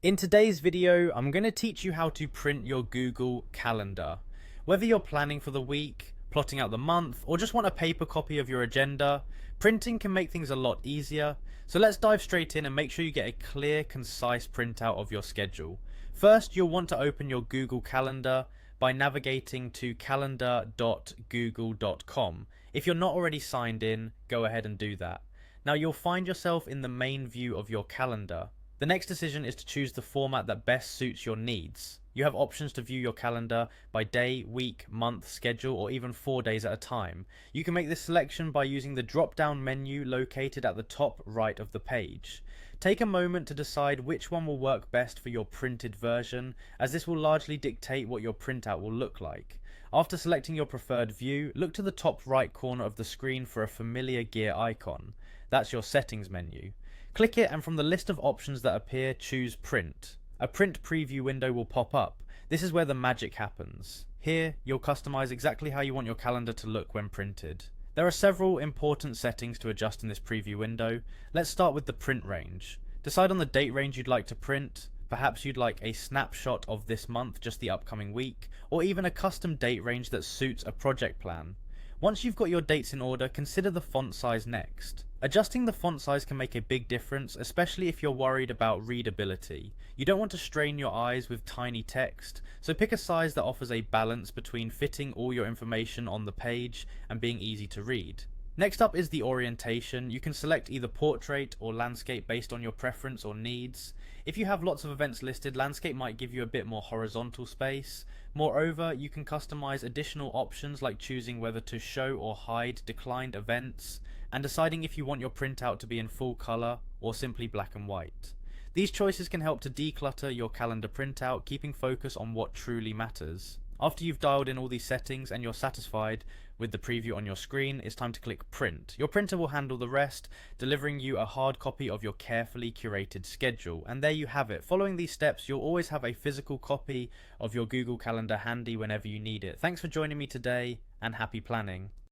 In today's video, I'm going to teach you how to print your Google Calendar. Whether you're planning for the week, plotting out the month, or just want a paper copy of your agenda, printing can make things a lot easier. So let's dive straight in and make sure you get a clear, concise printout of your schedule. First, you'll want to open your Google Calendar by navigating to calendar.google.com. If you're not already signed in, go ahead and do that. Now you'll find yourself in the main view of your calendar. The next decision is to choose the format that best suits your needs. You have options to view your calendar by day, week, month, schedule, or even 4 days at a time. You can make this selection by using the drop-down menu located at the top right of the page. Take a moment to decide which one will work best for your printed version, as this will largely dictate what your printout will look like. After selecting your preferred view, look to the top right corner of the screen for a familiar gear icon. That's your settings menu. Click it, and from the list of options that appear, choose Print. A print preview window will pop up. This is where the magic happens. Here, you'll customize exactly how you want your calendar to look when printed. There are several important settings to adjust in this preview window. Let's start with the print range. Decide on the date range you'd like to print. Perhaps you'd like a snapshot of this month, just the upcoming week, or even a custom date range that suits a project plan. Once you've got your dates in order, consider the font size next. Adjusting the font size can make a big difference, especially if you're worried about readability. You don't want to strain your eyes with tiny text, so pick a size that offers a balance between fitting all your information on the page and being easy to read. Next up is the orientation. You can select either portrait or landscape based on your preference or needs. If you have lots of events listed, landscape might give you a bit more horizontal space. Moreover, you can customize additional options like choosing whether to show or hide declined events, and deciding if you want your printout to be in full color or simply black and white. These choices can help to declutter your calendar printout, keeping focus on what truly matters. After you've dialed in all these settings and you're satisfied with the preview on your screen, it's time to click Print. Your printer will handle the rest, delivering you a hard copy of your carefully curated schedule. And there you have it. Following these steps, you'll always have a physical copy of your Google Calendar handy whenever you need it. Thanks for joining me today, and happy planning.